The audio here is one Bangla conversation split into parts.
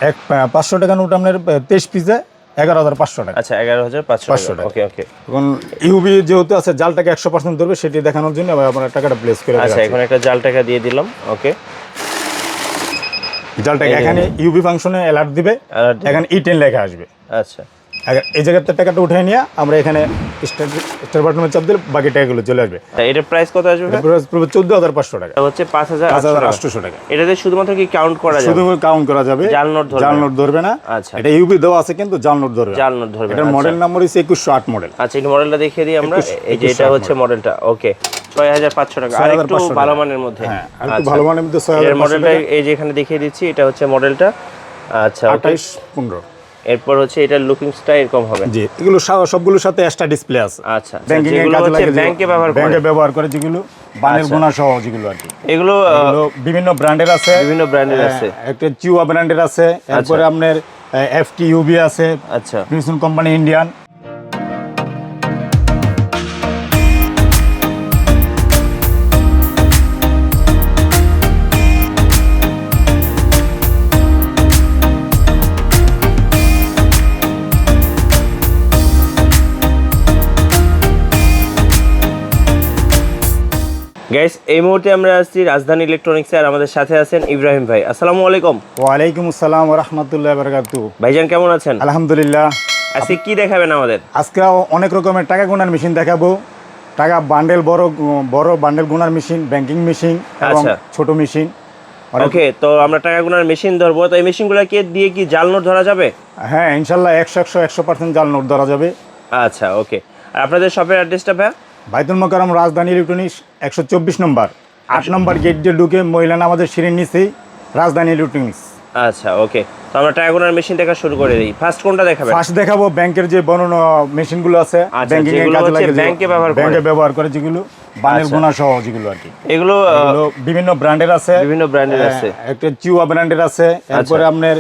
এক 500 টাকা নোট আপনার 23 পিসে 11,500 টাকা। আচ্ছা 11,500 টাকা। ওকে ওকে। এখন ইউবি যেহেতু আছে জালটাকে 100% ধরবে সেটি দেখানোর জন্য আমরা টাকাটা প্লেস করে আচ্ছা এখন একটা জাল টাকা দিয়ে দিলাম। ওকে, জালটাকে এখানে ইউবি ফাংশনে অ্যালার্ট দিবে, এখানে E10 লেখা আসবে। আচ্ছা এই জায়গাতে টাকাটা উঠিয়ে নিয়ে আমরা এখানে স্টার বাটনে চাপ দিলে বাকি টাকাগুলো চলে আসবে। এটার প্রাইস কত আসবে? প্রাইস পড়বে 14,500 টাকা। এটা হচ্ছে 5,800 টাকা। এটাতে শুধুমাত্র কি কাউন্ট করা যাবে? শুধু কাউন্ট করা যাবে, জাল নোট ধরবে না। আচ্ছা এটা ইউবি দেওয়া আছে কিন্তু জাল নোট ধরবে। এটা মডেল নাম্বার হচ্ছে 2108 মডেল। আচ্ছা এই মডেলটা দেখিয়ে দিই আমরা। এই যে এটা হচ্ছে মডেলটা। ওকে 6,500 টাকা। আর একটু ভালো মানের মধ্যে। হ্যাঁ আর একটু ভালো মানের মধ্যে 6,500 এর মডেলটা এই যে এখানে দেখিয়ে দিচ্ছি, এটা হচ্ছে মডেলটা। আচ্ছা 2815। এরপর হচ্ছে এটার লুকিং স্টাইল এরকম হবে। জি এগুলো সবগুলোর সাথে এক্সট্রা ডিসপ্লে আছে। আচ্ছা যেগুলো হচ্ছে ব্যাংকে ব্যবহার করে যেগুলো বানের গোনা সহ যেগুলো আর কি। এগুলো বিভিন্ন ব্র্যান্ডের আছে। একটা চিওয়া ব্র্যান্ডের আছে, এরপরে আপনার এফটি ইউবি আছে। আচ্ছা প্রিন্সন কোম্পানি ইন্ডিয়ান। গাইস এই মুহূর্তে আমরা আছি রাজধানী ইলেকট্রনিক্সে, আর আমাদের সাথে আছেন ইব্রাহিম ভাই। আসসালামু আলাইকুম। ওয়ালাইকুম আসসালাম ওয়া রাহমাতুল্লাহি ওয়া বারাকাতুহু। ভাইজান কেমন আছেন? আলহামদুলিল্লাহ। আজকে কি দেখাবেন আমাদের? আজকে অনেক রকমের টাকা গোনার মেশিন দেখাবো। টাকা বান্ডেল, বড় বান্ডেল গোনার মেশিন, ব্যাংকিং মেশিন এবং ছোট মেশিন। ওকে তো আমরা টাকা গোনার মেশিন ধরবো। তো এই মেশিনগুলোকে দিয়ে কি জাল নোট ধরা যাবে? হ্যাঁ ইনশাআল্লাহ 100% জাল নোট ধরা যাবে। আচ্ছা ওকে। আর আপনাদের শপের অ্যাড্রেসটা ভাই? বাইতুল মুকাররম রাজধানী ইলেকট্রনিক্স 124 নম্বর 8 নম্বর গেট দিয়ে ঢুকে মহিলা নামাজের সিঁড়ির নিচেই রাজধানী ইলেকট্রনিক্স। আচ্ছা ওকে। তো আমরা টাকা গোনার মেশিন দেখা শুরু করে দিই। ফার্স্ট কোনটা দেখাবেন? ফার্স্ট দেখাবো ব্যাংকের যে বড় মেশিনগুলো আছে, ব্যাংকিং এর কাজে লাগে, ব্যাংকে ব্যবহার করে যেগুলো বানের গোনা সহ যেগুলো আর কি। এগুলো বিভিন্ন ব্র্যান্ডের আছে। একটা চিওয়া ব্র্যান্ডের আছে, এরপরে আপনার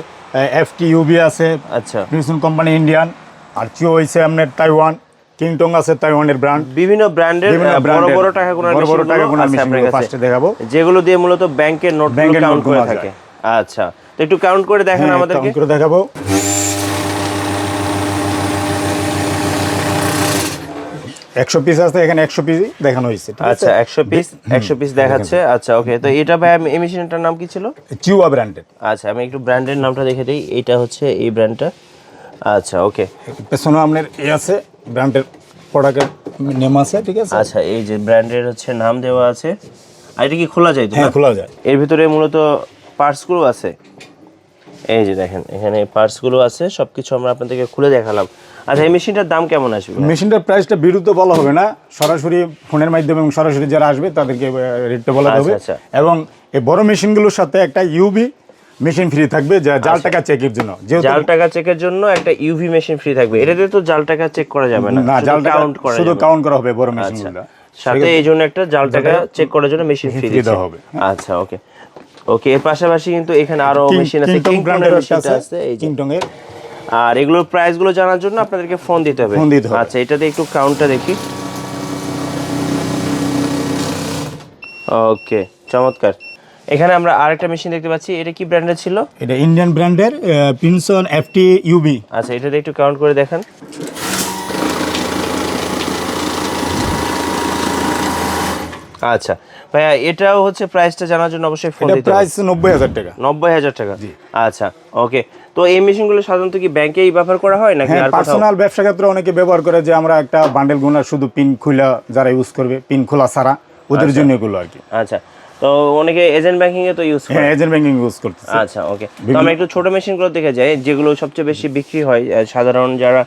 এফটি ইউবি আছে। আচ্ছা প্রিন্সন কোম্পানি ইন্ডিয়ান। আর চিও হইছে আপনার তাইওয়ান। কিংটং আছে তাইওয়ানের ব্র্যান্ড। বিভিন্ন ব্র্যান্ডের বড় টাকা গোনার মেশিন ফার্স্টে দেখাবো, যেগুলো দিয়ে মূলত ব্যাংকের নোট কাউন্ট করে থাকে। আচ্ছা তো একটু কাউন্ট করে দেখেন আমাদেরকে। কাউন্ট করে দেখাবো। 100 পিস আছে এখানে, 100 পিস দেখানো হয়েছে। আচ্ছা 100 পিস দেখাচ্ছে। আচ্ছা ওকে। তো এটা ভাই এই মেশিনটার নাম কি ছিল? চিওয়া ব্র্যান্ডের। আচ্ছা আমি একটু ব্র্যান্ডের নামটা দেখে দিই। এটা হচ্ছে এই ব্র্যান্ডটা। আচ্ছা ওকে। পেছনে আপনার আছে ব্র্যান্ডের প্রোডাক্টের নেম আছে, ঠিক আছে। আচ্ছা এই যে ব্র্যান্ডের হচ্ছে নাম দেওয়া আছে। আর এটা কি খোলা যায়? হ্যাঁ খোলা যায়। এর ভিতরে মূলত পার্টসগুলো আছে। এই যে দেখেন এখানে পার্টসগুলো আছে, সবকিছু আমরা আপনাদেরকে খুলে দেখালাম। আচ্ছা এই মেশিনটার দাম কেমন আসবে? মেশিনটার প্রাইসটা বিরুদ্ধে বলা হবে না, সরাসরি ফোনের মাধ্যমে এবং সরাসরি যারা আসবে তাদেরকে রেটটা বলা হবে। এবং এই বড় মেশিনগুলোর সাথে একটা ইউবি মেশিন ফ্রি থাকবে, জাল টাকা চেকের জন্য। জাল টাকা চেকের জন্য একটা ইউভি মেশিন ফ্রি থাকবে। এটাতে তো জাল টাকা চেক করা যাবে না, জাল টাকা শুধু কাউন্ট করা হবে বড় মেশিনগুলো সাথে। এই জন্য একটা জাল টাকা চেক করার জন্য মেশিন ফ্রি দেওয়া হবে। আচ্ছা ওকে ওকে। এর পাশাপাশি কিন্তু এখানে আরো মেশিন আছে, কিংটং মেশিনটা আছে এই কিংটং এর। আর এগুলোর প্রাইসগুলো জানার জন্য আপনাদেরকে ফোন দিতে হবে। আচ্ছা এটাতে একটু কাউন্টটা দেখি। ওকে চমৎকার। এখানে আমরা আরেকটা মেশিন দেখতে পাচ্ছি। এটা কি ব্র্যান্ডের ছিল? এটা ইন্ডিয়ান ব্র্যান্ডের প্রিনসন এফটি ইউবি। আচ্ছা এটাতে একটু কাউন্ট করে দেখেন। আচ্ছা ভাইয়া এটাও হচ্ছে প্রাইসটা জানার জন্য অবশ্যই ফোন দিতে হবে। প্রাইস 90,000 টাকা। 90,000 টাকা। আচ্ছা ওকে। তো এই মেশিনগুলো সাধারণত কি ব্যাংকেই ব্যবহার করা হয় নাকি আর পার্সোনাল ব্যবসা ক্ষেত্রে অনেকে ব্যবহার করে, যে আমরা একটা বান্ডেল গোনার শুধু পিন খোলা যারা ইউজ করবে, পিন খোলা ছাড়া ওদের জন্য এগুলো আর কি। আচ্ছা তো অনেকে এজেন্ট ব্যাংকিং এ তো ইউজ করে। হ্যাঁ এজেন্ট ব্যাংকিং ইউজ করতেছে। আচ্ছা ওকে। তো আমরা একটু ছোট মেশিনগুলো দেখে যাই, যেগুলো সবচেয়ে বেশি বিক্রি হয়। সাধারণ যারা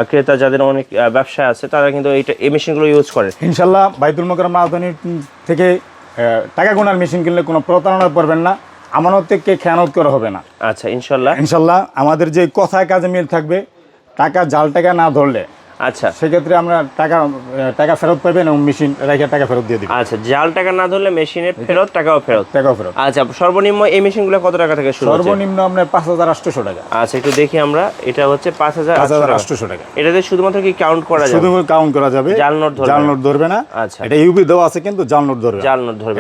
ক্রেতা যাদের অনেক ব্যবসা আছে তারা কিন্তু এই মেশিনগুলো ইউজ করে। ইনশাআল্লাহ বাইতুল মুকাররম রাজধানী থেকে টাকা গোনার মেশিন কিনলে কোনো প্রতারণায় পড়বেন না, আমানত থেকে খেয়ানত করা হবে না। আচ্ছা ইনশাআল্লাহ আমাদের যে কথায় কাজে মিল থাকবে। টাকা জাল টাকা না ধরলে আচ্ছা সেক্ষেত্রে আমরা টাকা ফেরত পাবেন এবং মেশিন রেখে টাকা ফেরত দিয়ে দিবেন। আচ্ছা জাল টাকা না ধরলে মেশিনের টাকাও ফেরত। আচ্ছা সর্বনিম্ন এই মেশিনগুলো কত টাকা থেকে শুরু হচ্ছে? সর্বনিম্ন আপনার 5,800 টাকা। আচ্ছা একটু দেখি আমরা। এটা হচ্ছে 5,800 টাকা। এটাতে শুধুমাত্র কি কাউন্ট করা যাবে? শুধু কাউন্ট করা যাবে, জাল নোট ধরবে না। আচ্ছা এটা ইউবি দেওয়া আছে কিন্তু জাল নোট ধরবে।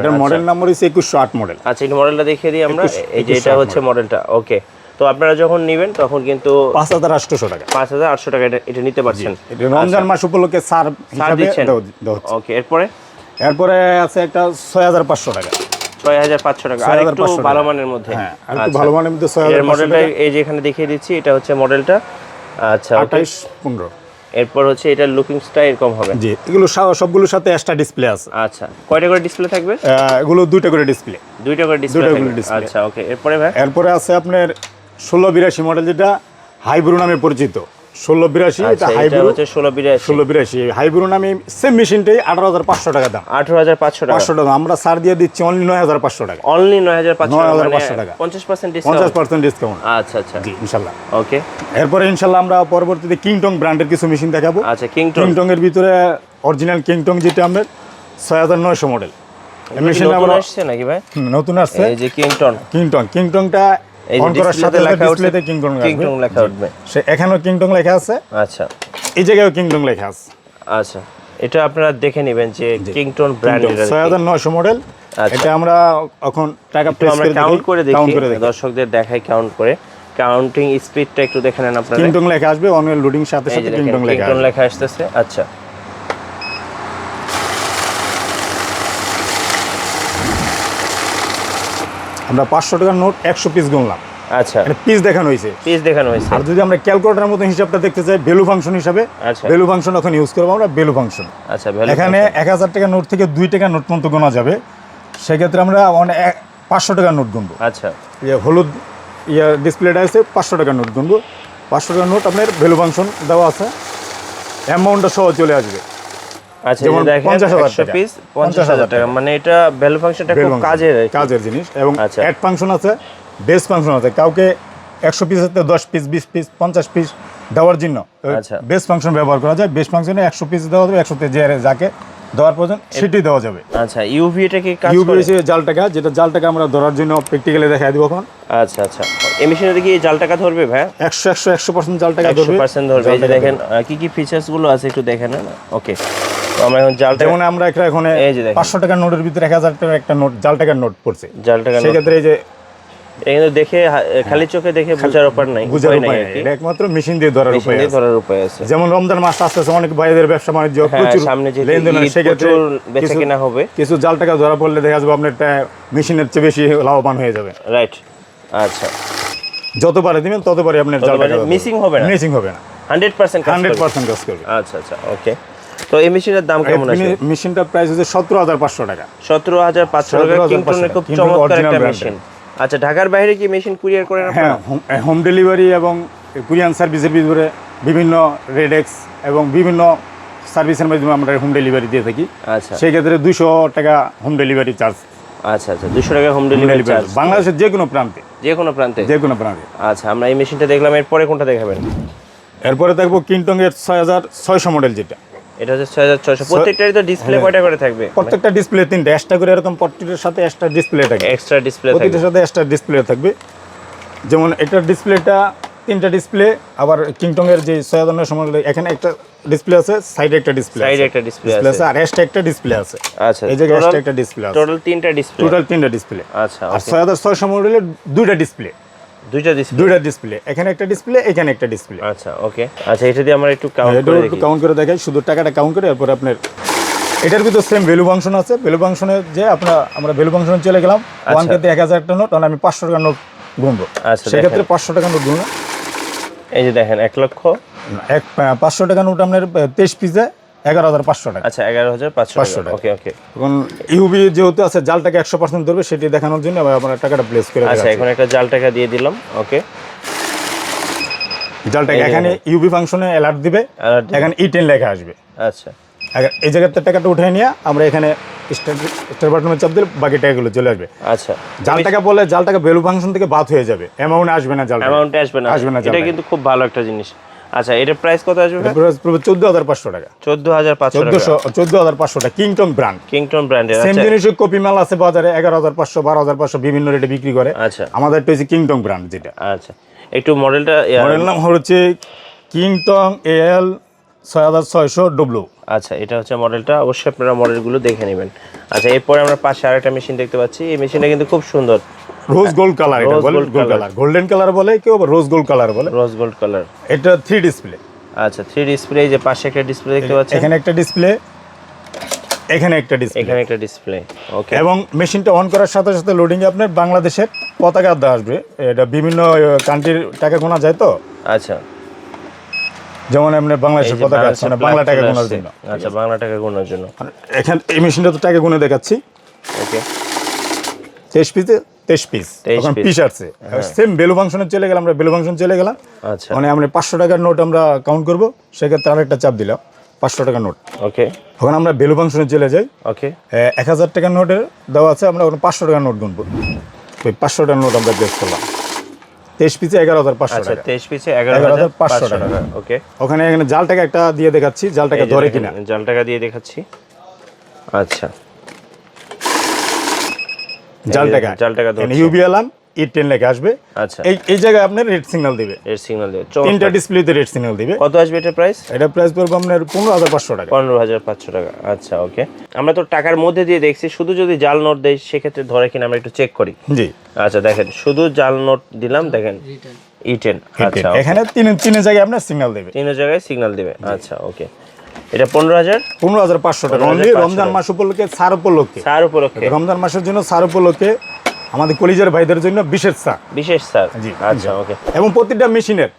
এটা মডেল নাম্বার হচ্ছে 2108 মডেল। আচ্ছা এই মডেলটা দেখিয়ে দিই আমরা। এই যে এটা হচ্ছে মডেলটা। ওকে। তো তো আপনারা যখন নেবেন তখন কিন্তু 5800 টাকা 5800 টাকা এটা নিতে পারছেন। এটা রমজান মাস উপলক্ষে ছাড় হিসাবে ওকে, এরপরে আছে একটা 6500 টাকা 6500 টাকা আর একটু ভালো মানের মধ্যে। হ্যাঁ আর একটু ভালো মানের মধ্যে 6500 মডেলটা এই যে এখানে দেখিয়ে দিচ্ছি, এটা হচ্ছে মডেলটা। আচ্ছা 2815। এরপর হচ্ছে এটা লুকিং স্টাইল এরকম হবে। জি, এগুলো সবগুলোর সাথে এক্সট্রা ডিসপ্লে আছে। আচ্ছা, কয়টা করে ডিসপ্লে থাকবে? এগুলো দুইটা করে ডিসপ্লে। দুইটা করে ডিসপ্লে থাকবে। আচ্ছা ওকে, এরপরে আছে আপনার 1682 মডেল, যেটা হাইব্রু নামে পরিচিত। 1682 এটা হাইব্রু হচ্ছে 1682 হাইব্রু নামে সেম মেশিনটাই 18500 টাকা দাম। 18500 টাকা। 500 টাকা আমরা ছাড় দিয়ে দিচ্ছি অনলি 9500 টাকা। অনলি 9500 টাকা। 50% ডিসকাউন্ট। 50% ডিসকাউন্ট। আচ্ছা আচ্ছা জি ইনশাআল্লাহ। ওকে, এরপরে ইনশাআল্লাহ আমরা পরবর্তীতে কিংটং ব্র্যান্ডের কিছু মেশিন দেখাবো। আচ্ছা, কিংটং এর ভিতরে অরিজিনাল কিংটং যেটা আমাদের 6900 মডেল। এই মেশিন আমরা আসছে নাকি ভাই? নতুন আসছে। এই যে কিংটংটা অন করার সাথে ডিসপ্লেতে কিংটং লেখা উঠবে। সে এখানেও কিংটং লেখা আছে। আচ্ছা, এই জায়গায়ও কিংটং লেখা আছে। আচ্ছা, এটা আপনারা দেখে নেবেন যে কিংটং ব্র্যান্ডের 6900 মডেল। এটা আমরা এখন টাকা প্রেস করে কাউন্ট করে দেখি, দর্শকদের দেখাই কাউন্ট করে। কাউন্টিং স্পিডটা একটু দেখে নেন আপনারা। কিংটং লেখা আসবে, অনলাইন লোডিং সাথে সাথে কিংটং লেখা আসতেছে। আচ্ছা, আমরা 500 টাকার নোট 100 পিস গুনলাম। আচ্ছা, এটা পিস দেখানো হয়েছে। আর যদি আমরা ক্যালকুলেটরের মতো হিসাবটা দেখতে চাই, ভ্যালু ফাংশন হিসাবে, ভ্যালু ফাংশন এখন ইউজ করব আমরা, ভ্যালু ফাংশন। আচ্ছা, এখানে 1000 টাকা নোট থেকে 2 টাকা নোট পর্যন্ত গোনা যাবে। সেক্ষেত্রে আমরা 500 টাকার নোট গুনবো। আচ্ছা, এই হলুদ ডিসপ্লেটা আছে, 500 টাকার নোট গুনবো। 500 টাকার নোট আপনার ভ্যালু ফাংশন দেওয়া আছে, অ্যামাউন্টটা সহ চলে আসবে। আচ্ছা, যেমন দেখেন 50000 পিস 50000 টাকা, মানে এটা ভ্যালু ফাংশনটা খুব কাজের জিনিস। এবং অ্যাড ফাংশন আছে, বেস ফাংশন আছে। কাউকে 100 পিসের 10 পিস 20 পিস 50 পিস দেওয়ার জন্য বেস ফাংশন ব্যবহার করা যায়। বেস ফাংশনে 100 পিস দেওয়া যাবে, 100 তে যাকে দেওয়ার প্রয়োজন সেটি দেওয়া যাবে। আচ্ছা, ইউভি এটা কি কাজ করে? ইউভি হচ্ছে জাল টাকা, যেটা জাল টাকা আমরা ধরার জন্য প্র্যাকটিক্যালি দেখাই দিব এখন। আচ্ছা আচ্ছা, এই মেশিনে কি জাল টাকা ধরবে ভাই? 100% জাল টাকা ধরবে। 100% ধরবে। এই যে দেখেন কি ফিচারস গুলো আছে একটু দেখেন না। ওকে, তো আমরা এখন জাল টাকা, যেমন আমরা এখানে 500 টাকার নোটের ভিতরে 1000 টাকার একটা নোট জাল টাকার নোট পড়ছে। জাল টাকার নোট, সেই ক্ষেত্রে এই যে এগুলো দেখে খালি চোখে দেখে বোঝার উপায় নাই, এটা একমাত্র মেশিন দিয়ে ধরার উপায় আছে। যেমন রমজান মাস আসছে, অনেক ভাইদের ব্যবসা বাণিজ্য প্রচুর লেনদেন, সেই ক্ষেত্রে বেচা কিনা হবে, কিছু জাল টাকা ধরা পড়লে দেখা যাবে আপনার মেশিনের চেয়ে বেশি লাভবান হয়ে যাবে। রাইট। আচ্ছা, যতবারে দিবেন ততবারে আপনার জাল টাকা মিসিং হবে না 100% কাজ করবে। আচ্ছা আচ্ছা, ওকে। তো এই মেশিনের দাম কেমন আছে? মেশিনটার প্রাইস হচ্ছে 17500 টাকা। 17500 টাকা। কিংটনের খুব চমৎকার একটা মেশিন। আচ্ছা, ঢাকার বাইরে কি মেশিন কুরিয়ার করেন আপনারা? হ্যাঁ, হোম ডেলিভারি এবং কুরিয়ার সার্ভিসের ভিতরে বিভিন্ন রেডেক্স এবং বিভিন্ন সার্ভিসের মাধ্যমে আমরা হোম ডেলিভারি দিয়ে থাকি। আচ্ছা, সেই ক্ষেত্রে 200 টাকা হোম ডেলিভারি চার্জ। আচ্ছা আচ্ছা, 200 টাকা হোম ডেলিভারি চার্জ বাংলাদেশের যে কোনো প্রান্তে। আচ্ছা, আমরা এই মেশিনটা দেখলাম, এরপরে কোনটা দেখাবেন? এরপরে দেখবো কিংটং এর 6600 মডেল, যেটা এটা হচ্ছে 6600। প্রত্যেকটারই তো ডিসপ্লে কয়টা করে থাকবে? প্রত্যেকটা ডিসপ্লে 3টা এক্সট্রা করে, এরকম প্রত্যেকটার সাথে এক্সট্রা ডিসপ্লে থাকবে। প্রত্যেকটার সাথে এক্সট্রা ডিসপ্লে থাকবে। যেমন এটার ডিসপ্লেটা 3টা ডিসপ্লে, আবার কিংটং এর যে 6600 মডেল এখানে একটা ডিসপ্লে আছে, সাইডে একটা ডিসপ্লে আছে, আর এক্সট্রা একটা ডিসপ্লে আছে। আচ্ছা, এই জায়গায় এক্সট্রা একটা ডিসপ্লে আছে। টোটাল 3টা ডিসপ্লে। আচ্ছা, আর 6600 মডেলের 2টা ডিসপ্লে। দুইটা ডিসপ্লে, এখানে একটা ডিসপ্লে, এখানে একটা ডিসপ্লে। আচ্ছা, ওকে। আচ্ছা, এটা দিয়ে আমরা একটু কাউন্ট করে দেখাই, শুধু টাকাটা কাউন্ট করে। এরপর আপনার এটার ভিতরে সেম ভ্যালু ফাংশন আছে। ভ্যালু ফাংশনে যে আমরা ভ্যালু ফাংশনে চলে গেলাম, 1 কে 1000 একটা নোট, তাহলে আমি 500 টাকার নোট গুনবো। সেই ক্ষেত্রে 500 টাকার নোট গুনবো। এই যে দেখেন 1 লক্ষ 500 টাকার নোট আপনার 23 পিসে 11500 টাকা। আচ্ছা, 11500 টাকা। ওকে ওকে। এখন ইউবি যেহেতু আছে, জাল টাকা 100% ধরবে, সেটি দেখানোর জন্য আমরা টাকাটা প্লেস করে দিলাম। আচ্ছা, এখন একটা জাল টাকা দিয়ে দিলাম। ওকে, জাল টাকা এখানে ইউবি ফাংশনে অ্যালার্ট দিবে, এখানে E10 লেখা আসবে। আচ্ছা, এই জায়গাতে টাকাটা উঠিয়ে নিয়ে আমরা এখানে স্টার বাটনে চাপ দিলে বাকি টাকাগুলো চলে আসবে। আচ্ছা, জাল টাকা বলে জাল টাকা ভ্যালু ফাংশন থেকে বাদ হয়ে যাবে, অ্যামাউন্ট আসবে না, অ্যামাউন্ট আসবে না। এটা কিন্তু খুব ভালো একটা জিনিস। আচ্ছা, এটার প্রাইস কত আসবে? প্রাইস পড়বে 14500 টাকা। 14500 টাকা। কিংটং ব্র্যান্ডের সেম জিনিসের কপি মাল আছে বাজারে 11500 12500 বিভিন্ন রেটে বিক্রি করে। আচ্ছা, আমাদের এটা হচ্ছে কিংটং ব্র্যান্ড যেটা। আচ্ছা, একটু মডেল নাম হচ্ছে কিংটং AL 6600W। আচ্ছা, এটা হচ্ছে মডেলটা। অবশ্যই আপনারা মডেলগুলো দেখে নেবেন। আচ্ছা, এরপরে আমরা পাশে আরেকটা মেশিন দেখতে পাচ্ছি। এই মেশিনটা কিন্তু খুব সুন্দর। রোজ গোল্ড কালার, এটা বলে গোল্ড কালার, গোল্ডেন কালার বলে, কেউ আবার রোজ গোল্ড কালার বলে। Rose gold colour. এটা 3 ডিসপ্লে। আচ্ছা 3 ডিসপ্লে, যে পাশে একটা ডিসপ্লে দেখতে পাচ্ছেন, এখানে একটা ডিসপ্লে, এখানে একটা ডিসপ্লে, এখানে একটা ডিসপ্লে। ওকে। এবং মেশিনটা অন করার সাথে সাথে লোডিং এ আপনার বাংলাদেশের পতাকা আসবে। এটা বিভিন্ন কান্ট্রির টাকা গোনা যায় তো। আচ্ছা, যেমন আপনার বাংলাদেশের পতাকা আছে, মানে বাংলা টাকা গোনার জন্য। আচ্ছা, বাংলা টাকা গোনার জন্য। এখানে এই মেশিনটা তো টাকা গুনে দেখাচ্ছি। ওকে। 23 পিসে 23 পিস, এখন পিস আসছে। সেম ভ্যালু ফাংশনে চলে গেলাম, আমরা ভ্যালু ফাংশন চলে গেলাম। আচ্ছা, মানে আমরা 500 টাকার নোট আমরা কাউন্ট করব, সেক্ষেত্রে আরেকটা চাপ দিলাম 500 টাকার নোট। ওকে। এখন আমরা ভ্যালু ফাংশনে চলে যাই। ওকে। 1000 টাকার নোটের দেওয়া আছে, আমরা ওখানে 500 টাকার নোট গুনবো। ওই 500 টাকার নোট আমরা বেস করলাম। 23 পিসে 11500 টাকা। 23 পিসে 11500 টাকা। ওকে। ওখানে এখানে জাল টাকা একটা দিয়ে দেখাচ্ছি, জাল টাকা ধরে কিনা। জাল টাকা দিয়ে দেখাচ্ছি। আচ্ছা, জাল টাকা ধরে ইউবি আলাম E10 লেখা আসবে। আচ্ছা, এই জায়গায় আপনার রেড সিগন্যাল দিবে, রেড সিগন্যাল দিবে। তিনটা ডিসপ্লেতে রেড সিগন্যাল দিবে। কত আসবে এটা প্রাইস? এটা প্রাইস পড়বে আপনার 15500 টাকা। 15500 টাকা। আচ্ছা, ওকে। আমরা তো টাকার মধ্যে দিয়ে দেখছি, শুধু যদি জাল নোট দেই সেক্ষেত্রে ধরে কিনা আমরা একটু চেক করি। জি। আচ্ছা, দেখেন শুধু জাল নোট দিলাম, দেখেন E10। আচ্ছা, এখানে তিন জায়গায় আপনার সিগন্যাল দেবে, তিন জায়গায় সিগন্যাল দিবে। আচ্ছা, ওকে। এটা 15500 টাকা অনলি। রমজান মাস উপলক্ষে, ছাড় উপলক্ষে, রমজান মাসের জন্য ছাড় উপলক্ষে আমাদের কলিজার ভাইদের জন্য বিশেষ ছাড়। জি। আচ্ছা, ওকে। এবং প্রতিটা মেশিনের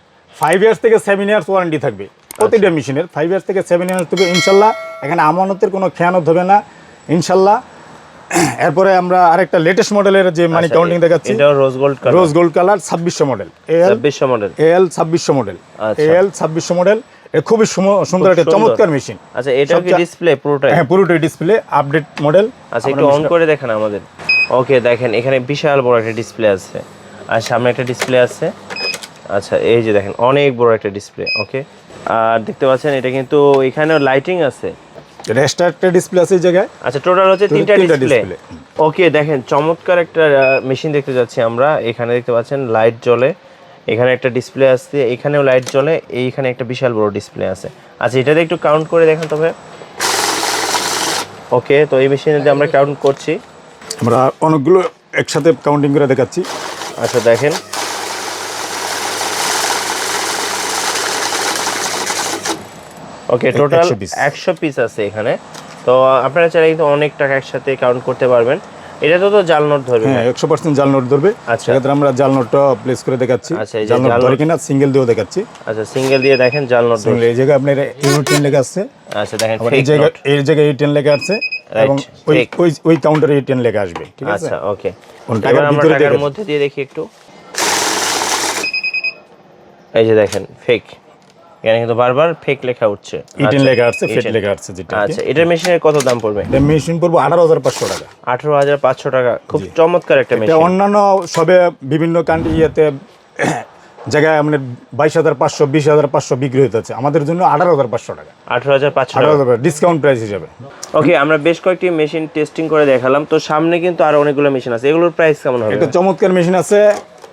5 ইয়ার্স থেকে 7 ইয়ার্স ওয়ারেন্টি থাকবে। প্রতিটা মেশিনের 5 ইয়ার্স থেকে 7 ইয়ার্স থাকবে ইনশাল্লাহ। এখানে আমানতের কোনো খেয়ানত হবে না ইনশাল্লাহ। এরপরে আমরা আরেকটা লেটেস্ট মডেলের যে মানি কাউন্টিং দেখাচ্ছি, এটা rose gold colour 2600 model, AL 2600 model, AL 2600 model. এটা খুবই সুন্দর একটা চমৎকার মেশিন। আচ্ছা, এটা কি ডিসপ্লে পুরোটাই? হ্যাঁ, পুরোটাই ডিসপ্লে, আপডেট মডেল। আচ্ছা, একটু অন করে দেখেন আমাদের। ওকে, দেখেন এখানে বিশাল বড় একটা ডিসপ্লে আছে, আর সামনে একটা ডিসপ্লে আছে। আচ্ছা, এই যে দেখেন অনেক বড় একটা ডিসপ্লে। ওকে। আর দেখতে পাচ্ছেন এটা কিন্তু এখানেও লাইটিং আছে, এক্সট্রা একটা ডিসপ্লে আছে এই জায়গায়। আচ্ছা, টোটাল হচ্ছে তিনটা ডিসপ্লে। ওকে, দেখেন চমৎকার একটা মেশিন দেখতে যাচ্ছি আমরা। এখানে দেখতে পাচ্ছেন লাইট জ্বলে, এখানে একটা ডিসপ্লে আছে, এখানেও লাইট জ্বলে, এইখানে একটা বিশাল বড় ডিসপ্লে আছে। আচ্ছা, এটাতে একটু কাউন্ট করে দেখেন তবে। ওকে, তো এই মেশিনে আমরা কাউন্ট করছি, আমরা অনেকগুলো একসাথে কাউন্টিং করে দেখাচ্ছি। আচ্ছা, দেখেন ওকে, টোটাল 100 পিস আছে এখানে। তো আপনারা চাইলে কিন্তু অনেক টাকা একসাথে কাউন্ট করতে পারবেন। এটা তো জাল নোট ধরবে। হ্যাঁ, 100% জাল নোট ধরবে। আচ্ছা, সেক্ষেত্রে আমরা জাল নোটটা প্লেস করে দেখাচ্ছি। আচ্ছা, এই যে জাল নোট ধরে কিনা সিঙ্গেল দিয়েও দেখাচ্ছি। আচ্ছা, সিঙ্গেল দিয়ে দেখেন জাল নোট ধরবে। এই জায়গায় আপনার E10 লেখা আছে। আচ্ছা, দেখেন এই জায়গায় E10 লেখা আছে, এবং ওই কাউন্টারে E10 লেখা আসবে। ঠিক আছে। আচ্ছা, ওকে। এবার আমরা টাকার মধ্যে দিয়ে দেখি একটু। এই যে দেখেন ফেক, এখানে কিন্তু বারবার ফেক লেখা উঠছে। E10 লেখা আছে, ফেক লেখা আছে যেটা। আচ্ছা, এটার মেশিনের কত দাম পড়বে? এটা মেশিন পড়বে 18500 টাকা। 18500 টাকা। খুব চমৎকার একটা মেশিন। এটা অন্যান্য সবে বিভিন্ন কান্ট্রি জায়গায় মানে 22500 20500 বিক্রি হতেছে, আমাদের জন্য 18500 টাকা। 18500 টাকা ডিসকাউন্ট প্রাইস হিসাবে। ওকে, আমরা বেশ কয়েকটি মেশিন টেস্টিং করে দেখালাম। তো সামনে কিন্তু আরো অনেকগুলো মেশিন আছে, এগুলোর প্রাইস কেমন হবে? একটা চমৎকার মেশিন আছে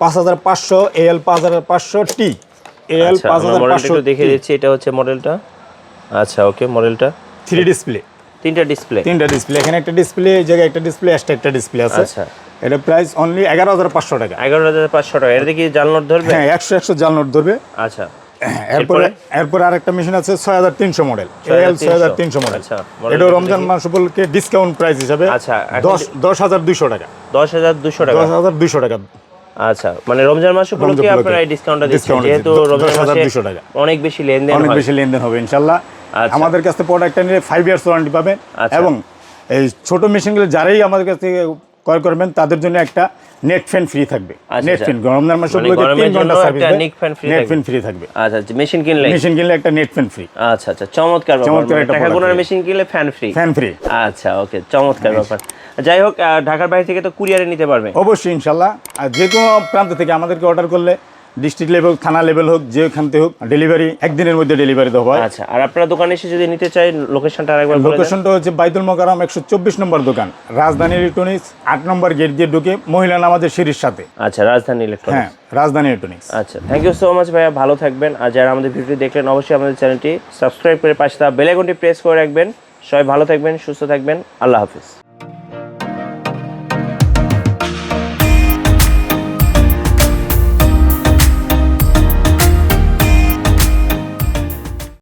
5500, AL 5500 T, AL 5500 দেখে দিচ্ছি। এটা হচ্ছে মডেলটা। আচ্ছা, ওকে। মডেলটা 3 ডিসপ্লে, তিনটা ডিসপ্লে। এখানে একটা ডিসপ্লে, এই জায়গায় একটা ডিসপ্লে, একটা ডিসপ্লে আছে। আচ্ছা, এটা প্রাইস অনলি 11500 টাকা। 11500 টাকা। এটা কি জাল নোট ধরবে? হ্যাঁ, 100 জাল নোট ধরবে। আচ্ছা, এরপরে আরেকটা মেশিন আছে 6300 মডেল, AL 6300 মডেল। আচ্ছা, এটা রমজান মাস উপলক্ষে ডিসকাউন্ট প্রাইস হিসাবে 10200 টাকা। 10200 টাকা। 10200 টাকা। আচ্ছা, মানে রমজান মাস উপলক্ষে আপনারা এই ডিসকাউন্টটা দিচ্ছেন, যেহেতু রমজান মাসে অনেক বেশি লেনদেন হবে ইনশাআল্লাহ। আমাদের কাছে প্রোডাক্টটা নিলে 5 ইয়ার্স ওয়ারেন্টি পাবেন। এবং এই ছোট মেশিনগুলো যারাই আমাদের কাছ থেকে ক্রয় করবেন তাদের জন্য একটা নেট ফ্যান ফ্রি থাকবে। নেট ফ্যান রমজান মাস উপলক্ষে 3 ঘন্টা সার্ভিস, নেট ফ্যান ফ্রি থাকবে। আচ্ছা, মেশিন কিনলে একটা নেট ফ্যান ফ্রি। আচ্ছা, চমৎকার ব্যাপার। টাকা গোনার মেশিন কিনলে ফ্যান ফ্রি। আচ্ছা, ওকে, চমৎকার ব্যাপার। যাই হোক, ঢাকার বাইরে থেকে তো কুরিয়ারে নিতে পারবে অবশ্যই ইনশাআল্লাহ। আর যে কোনো প্রান্ত থেকে আমাদেরকে অর্ডার করলে ডিস্ট্রিক্ট লেভেল, থানা লেভেল হোক, যেখান থেকে হোক, ডেলিভারি একদিনের মধ্যে ডেলিভারি দেওয়া হয়। আচ্ছা, আর আপনারা দোকানে এসে যদি নিতে চাই লোকেশনটা আরেকবার বলে দেন। লোকেশনটা হচ্ছে বাইতুল মোকাররম 124 নম্বর দোকান, রাজধানী ইলেকট্রনিক্স 8 নম্বর গেট দিয়ে ঢুকে মহিলা নামাজের সিঁড়ির সাথে। আচ্ছা, রাজধানী ইলেকট্রনিক্স। হ্যাঁ, রাজধানী ইলেকট্রনিক্স। আচ্ছা, থ্যাংক ইউ সো মাচ ভাইয়া, ভালো থাকবেন। আর যারা আমাদের ভিডিওটি দেখলেন অবশ্যই আমাদের চ্যানেলটি সাবস্ক্রাইব করে পাশে থাকা বেল আইকনটি প্রেস করে রাখবেন। সবাই ভালো থাকবেন, সুস্থ থাকবেন। আল্লাহ হাফেজ।